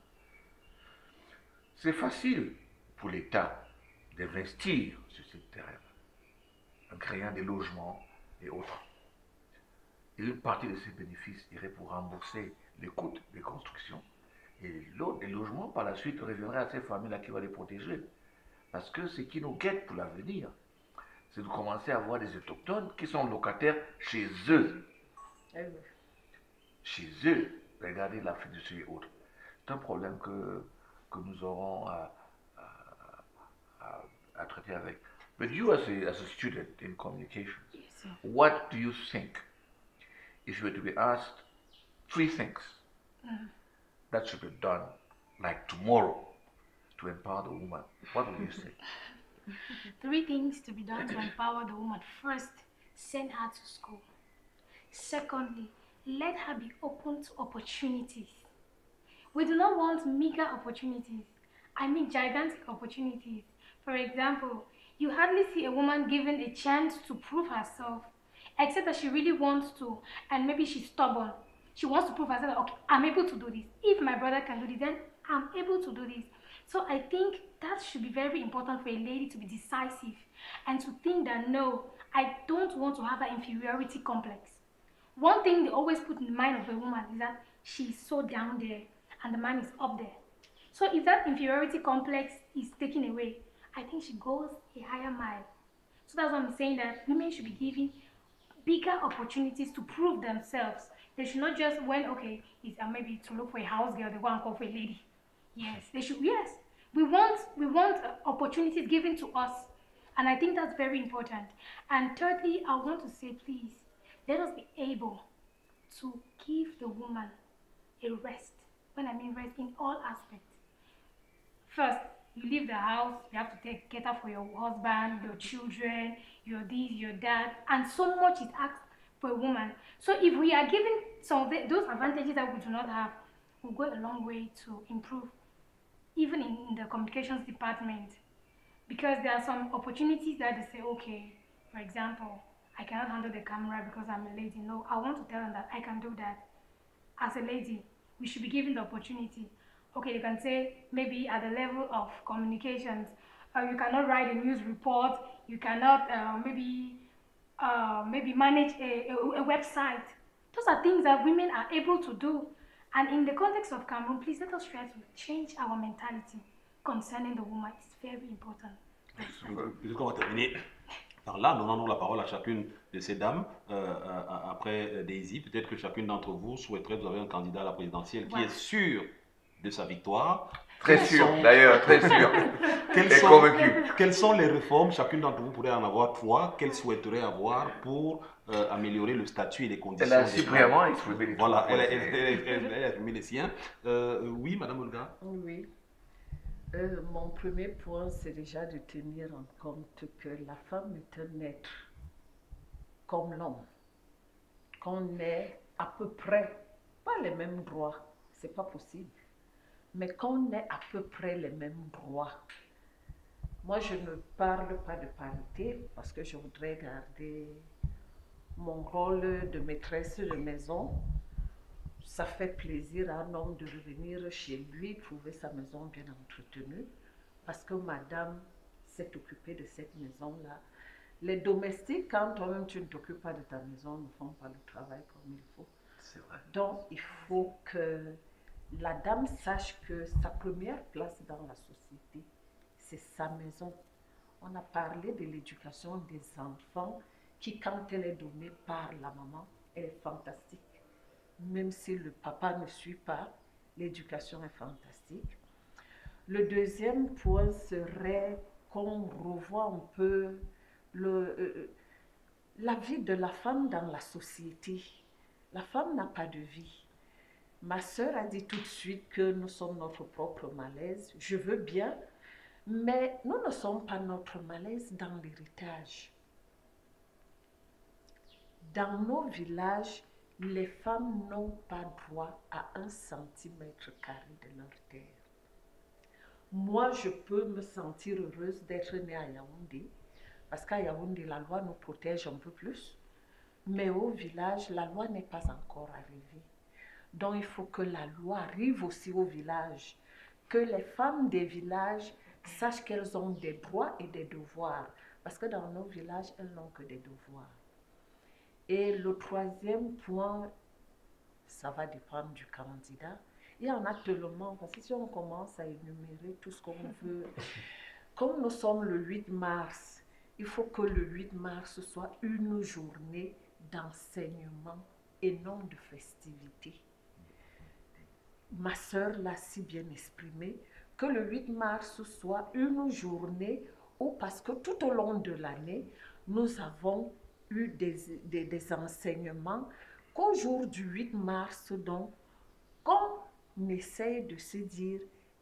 c'est facile pour l'État d'investir sur ces terrains en créant des logements et autres. Et une partie de ces bénéfices irait pour rembourser les coûts des constructions. Et l'autre, les logements, par la suite, reviendraient à ces familles-là qui vont les protéger. Parce que ce qui nous guette pour l'avenir, c'est de commencer à voir des autochtones qui sont locataires chez eux. Chez eux. Regardez l'Afrique du Sud et autres. C'est un problème que nous aurons à traiter avec. But you as a student in communications, Yes, what do you think, if you were to be asked 3 things that should be done like tomorrow to empower the woman, what would you say? 3 things to be done to empower the woman. First, send her to school. Secondly, let her be open to opportunities. We do not want meager opportunities. I mean gigantic opportunities. For example, you hardly see a woman given a chance to prove herself, except that she really wants to, and maybe she's stubborn. She wants to prove herself, okay, I'm able to do this. If my brother can do this, then I'm able to do this. So I think that should be very important for a lady to be decisive and to think that, no, I don't want to have that inferiority complex. One thing they always put in the mind of a woman is that she's so down there and the man is up there. So if that inferiority complex is taken away, I think she goes a higher mile. So that's why I'm saying that women should be given bigger opportunities to prove themselves. They should not just, when, okay, it's maybe to look for a house girl, they go and call for a lady. Yes, they should, yes. We want opportunities given to us. And I think that's very important. And thirdly, I want to say, please, let us be able to give the woman a rest. When I mean rest, in all aspects. First, you leave the house, you have to get up for your husband, your children, your this, your that, and so much is asked for a woman. So if we are given some of those advantages that we do not have, we'll go a long way to improve, even in the communications department. Because there are some opportunities that they say, okay, for example, I cannot handle the camera because I'm a lady. No, I want to tell them that I can do that. As a lady, we should be given the opportunity. Okay, they can say maybe at the level of communications, you cannot write a news report, you cannot maybe manage a website. Those are things that women are able to do. And in the context of Cameroon, please let us try to change our mentality concerning the woman. It's very important. Puisqu'on va terminer par là, donnons la parole à chacune de ces dames. Après Daisy, peut-être que chacune d'entre vous souhaiterait, vous avez un candidat à la présidentielle qui est sûr de sa victoire. Très sûr, d'ailleurs, très sûr. Quelles sont les réformes, chacune d'entre vous pourrait en avoir 3, qu'elle souhaiterait avoir pour améliorer le statut et les conditions. Elle a si brillamment exprimé les Voilà, elle a exprimé les siens. Oui, Madame Olga. Oui. Mon premier point, c'est déjà de tenir en compte que la femme est un être comme l'homme, qu'on ait à peu près pas les mêmes droits c'est pas possible. Mais qu'on ait à peu près les mêmes droits. Moi, je ne parle pas de parité parce que je voudrais garder mon rôle de maîtresse de maison. Ça fait plaisir à un homme de revenir chez lui, trouver sa maison bien entretenue, parce que madame s'est occupée de cette maison-là. Les domestiques, quand toi-même tu ne t'occupes pas de ta maison, ne font pas le travail comme il faut. C'est vrai. Donc, il faut que la dame sache que sa première place dans la société, c'est sa maison. On a parlé de l'éducation des enfants qui, quand elle est donnée par la maman, elle est fantastique. Même si le papa ne suit pas, l'éducation est fantastique. Le deuxième point serait qu'on revoie un peu la vie de la femme dans la société. La femme n'a pas de vie. Ma sœur a dit tout de suite que nous sommes notre propre malaise. Je veux bien, mais nous ne sommes pas notre malaise dans l'héritage. Dans nos villages, les femmes n'ont pas droit à 1 centimètre carré de leur terre. Moi, je peux me sentir heureuse d'être née à Yaoundé, parce qu'à Yaoundé, la loi nous protège un peu plus. Mais au village, la loi n'est pas encore arrivée. Donc, il faut que la loi arrive aussi au village, que les femmes des villages sachent qu'elles ont des droits et des devoirs. Parce que dans nos villages, elles n'ont que des devoirs. Et le troisième point, ça va dépendre du candidat. Il y en a tellement, parce que si on commence à énumérer tout ce qu'on veut, comme nous sommes le 8 mars, il faut que le 8 mars soit une journée d'enseignement et non de festivité. Ma sœur l'a si bien exprimé, que le 8 mars soit une journée où, parce que tout au long de l'année, nous avons eu des enseignements, qu'au jour du 8 mars, donc, qu'on essaie de se dire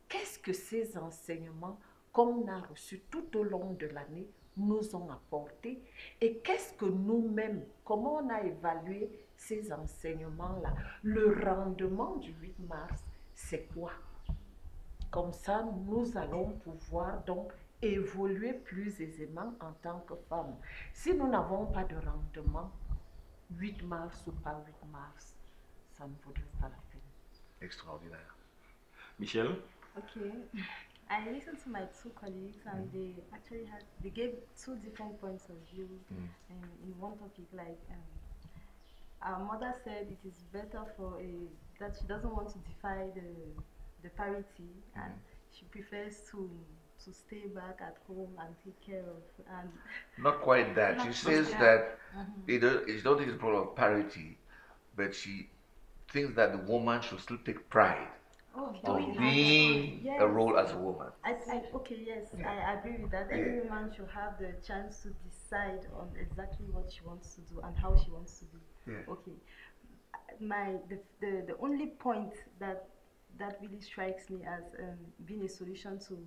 qu'est-ce que ces enseignements qu'on a reçus tout au long de l'année nous ont apporté et qu'est-ce que nous-mêmes, comment on a évalué ces enseignements-là. Le rendement du 8 mars, c'est quoi? Comme ça, nous allons pouvoir donc évoluer plus aisément en tant que femmes. Si nous n'avons pas de rendement, 8 mars ou pas 8 mars, ça ne vaudrait pas la peine. Extraordinaire. Michel? Okay. I listened to my 2 colleagues and they gave 2 different points of view in one topic. Like our mother said, it is better that she doesn't want to defy the parity and she prefers to stay back at home and take care of and Not quite that. She says that she don't think it's a problem of parity, but she thinks that the woman should still take pride of being a role as a woman. Okay, yes, I agree with that. Every woman should have the chance to decide on exactly what she wants to do and how she wants to be. Yeah. Okay. The only point that really strikes me as being a solution to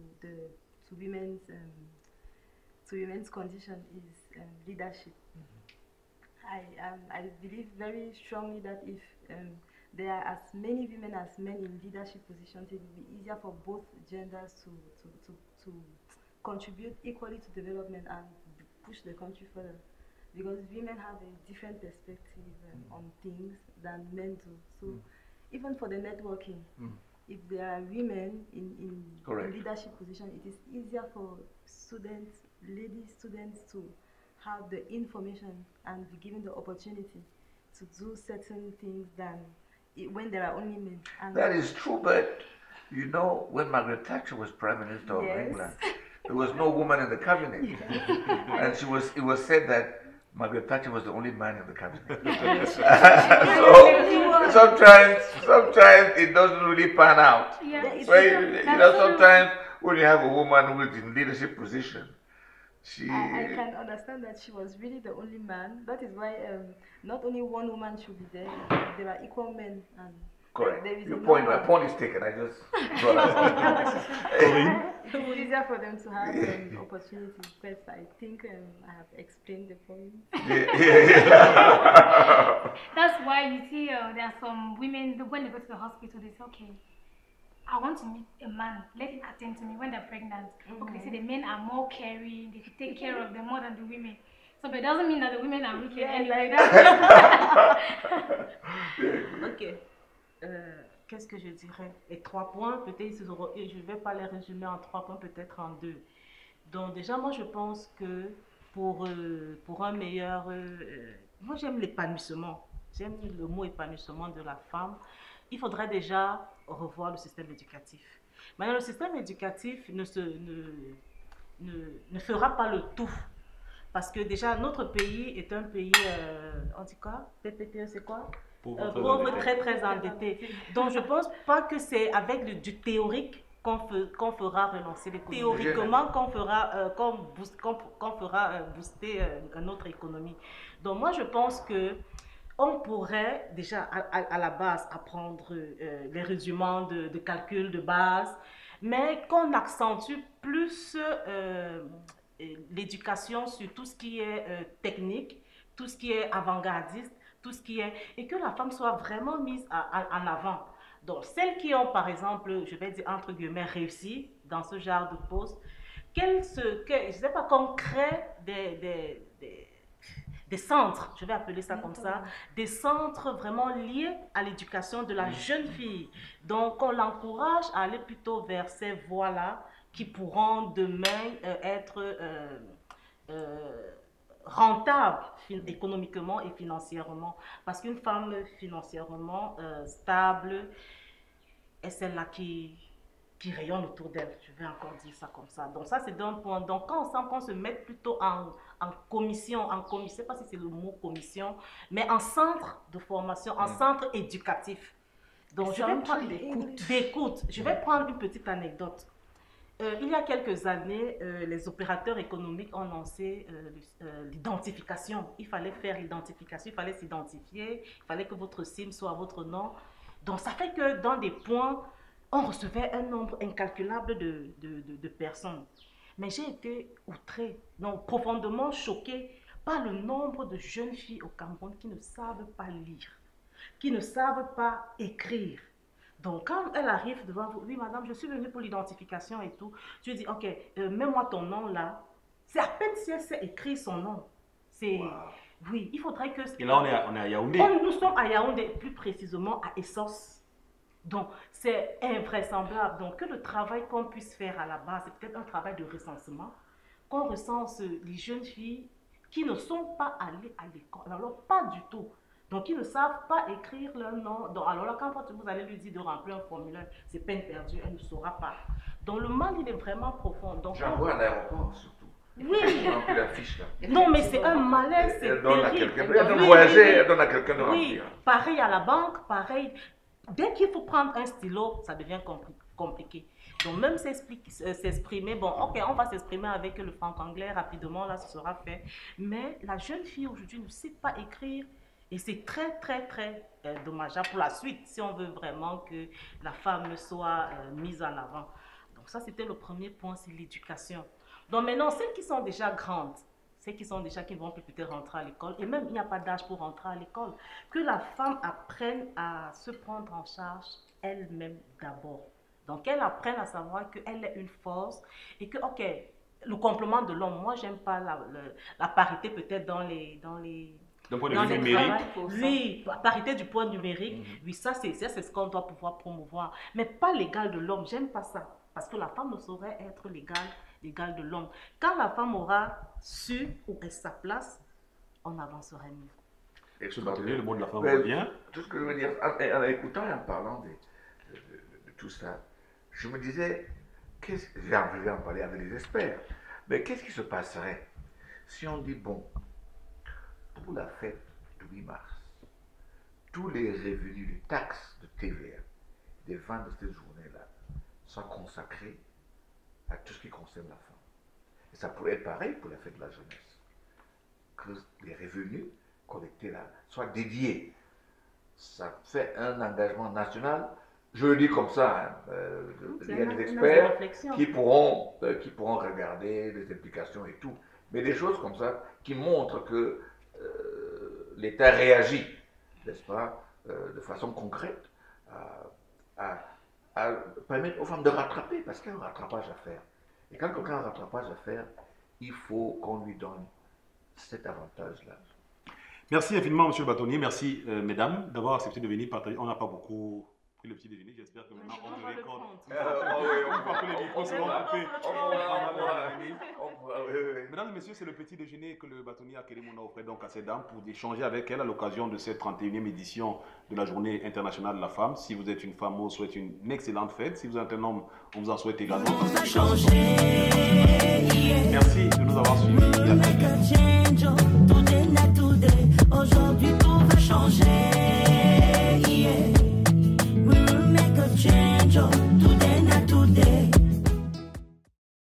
women's condition is leadership. I believe very strongly that if there are as many women as men in leadership positions, it will be easier for both genders to contribute equally to development and push the country further. Because women have a different perspective on things than men do. So even for the networking, if there are women in leadership position, it is easier for lady students to have the information and be given the opportunity to do certain things than when there are only men. And that is true, but you know, when Margaret Thatcher was Prime Minister of England, there was no woman in the cabinet. And it was said that Margaret Thatcher was the only man in the cabinet. So sometimes it doesn't really pan out. Sometimes when you have a woman who is in leadership position, I can understand that she was really the only man. That is why not only one woman should be there, there are equal men. And Correct. There is Your no point, my one. point is taken. I just brought that Corinne? It's easier for them to have opportunities, but I think I have explained the point. That's why you see there are some women, when they go to the hospital, they say, okay, I want to meet a man, let him attend to me when they're pregnant. Okay, they say the men are more caring, they take care of them more than the women. So, but it doesn't mean that the women are wicked anyway. Ok. Qu'est-ce que je dirais? Les 3 points, peut-être, je ne vais pas les résumer en 3 points, peut-être en 2. Donc déjà, moi, je pense que pour un meilleur... moi, j'aime l'épanouissement. J'aime le mot épanouissement de la femme. Il faudrait déjà revoir le système éducatif. Maintenant, le système éducatif ne fera pas le tout. Parce que déjà, notre pays est un pays, on dit quoi? PPTE, c'est quoi? Pauvre, très très endetté. Donc, je ne pense pas que c'est avec du théorique qu'on fera relancer l'économie. Théoriquement, qu'on fera booster notre économie. Donc, moi, je pense que on pourrait déjà à la base apprendre les rudiments de calcul de base, mais qu'on accentue plus l'éducation sur tout ce qui est technique, tout ce qui est avant-gardiste, tout ce qui est... et que la femme soit vraiment mise en avant. Donc, celles qui ont, par exemple, je vais dire entre guillemets, réussi dans ce genre de poste, je ne sais pas, qu'on crée des centres, je vais appeler ça comme ça, des centres vraiment liés à l'éducation de la jeune fille. Donc, on l'encourage à aller plutôt vers ces voies-là qui pourront demain être rentables économiquement et financièrement. Parce qu'une femme financièrement stable est celle-là qui rayonne autour d'elle. Je vais encore dire ça comme ça. Donc ça, c'est d'un point. Donc quand on sent qu'on se met plutôt en commission, je ne sais pas si c'est le mot commission, mais en centre de formation, en centre éducatif. Donc je vais prendre d'écoute. Je vais prendre une petite anecdote. Il y a quelques années, les opérateurs économiques ont lancé l'identification. Il fallait faire l'identification, il fallait s'identifier, il fallait que votre SIM soit votre nom. Donc ça fait que dans des points, on recevait un nombre incalculable de personnes. Mais j'ai été outrée, donc profondément choquée par le nombre de jeunes filles au Cameroun qui ne savent pas lire, qui ne savent pas écrire. Donc, quand elle arrive devant vous, oui, madame, je suis venue pour l'identification et tout, je lui dis, ok, mets-moi ton nom là. C'est à peine si elle sait écrire son nom. C'est... Wow. Oui, il faudrait que... Et là, on est à Yaoundé. Nous sommes à Yaoundé, plus précisément à Essos. Donc, c'est invraisemblable. Donc, que le travail qu'on puisse faire à la base, c'est peut-être un travail de recensement, qu'on recense les jeunes filles qui ne sont pas allées à l'école. Alors, pas du tout. Donc, ils ne savent pas écrire leur nom. Donc, alors là, quand vous allez lui dire de remplir un formulaire, c'est peine perdue, elle ne saura pas. Donc, le mal, il est vraiment profond. J'envoie à l'aéroport, surtout. Oui. Remplir la fiche, là. Non, mais c'est un malaise, c'est terrible. Elle donne voyager, elle donne à quelqu'un de remplir. Oui, pareil à la banque, pareil. Dès qu'il faut prendre un stylo, ça devient compliqué. Donc, même s'exprimer, bon, ok, on va s'exprimer avec le franc-anglais rapidement, là, ce sera fait. Mais la jeune fille aujourd'hui ne sait pas écrire. Et c'est très, très, très dommageable pour la suite, si on veut vraiment que la femme soit mise en avant. Donc ça, c'était le premier point, c'est l'éducation. Donc maintenant, celles qui sont déjà grandes, celles qui sont déjà, qui vont peut-être rentrer à l'école, et même il n'y a pas d'âge pour rentrer à l'école, que la femme apprenne à se prendre en charge elle-même d'abord. Donc qu'elle apprenne à savoir qu'elle est une force et que, ok, le complément de l'homme, moi, j'aime pas la parité peut-être dans les d'un point de vue numérique. Oui, parité du point numérique, oui, ça c'est ce qu'on doit pouvoir promouvoir. Mais pas l'égal de l'homme, j'aime pas ça. Parce que la femme ne saurait être l'égal de l'homme. Quand la femme aura su où est sa place, on avancerait mieux. Et ce matin, le mot de la femme revient. Tout ce que je veux dire, en écoutant et en parlant de tout ça, je me disais, j'ai envie d'en parler avec les experts, mais qu'est-ce qui se passerait si on dit, bon, pour la fête du 8 mars, tous les revenus des taxes de TVA, des ventes de cette journée-là, soient consacrés à tout ce qui concerne la femme. Et ça pourrait être pareil pour la fête de la jeunesse. Que les revenus collectés là soient dédiés ça fait un engagement national. Je le dis comme ça, hein, il y a des une experts réflexion. qui pourront regarder les implications et tout. Mais des choses comme ça qui montrent que l'État réagit, n'est-ce pas, de façon concrète à permettre aux femmes de rattraper, parce qu'il y a un rattrapage à faire. Et quand quelqu'un a un rattrapage à faire, il faut qu'on lui donne cet avantage-là. Merci infiniment, monsieur le bâtonnier. Merci, mesdames, d'avoir accepté de venir partager. On n'a pas beaucoup pris le petit déjeuner. J'espère que maintenant on le récolte. Mesdames et messieurs, c'est le petit déjeuner que le bâtonnier Akerimona offrait donc à ces dames pour échanger avec elles à l'occasion de cette 31e édition de la Journée internationale de la femme. Si vous êtes une femme, on vous souhaite une excellente fête. Si vous êtes un homme, on vous en souhaite également. Merci de nous avoir suivis.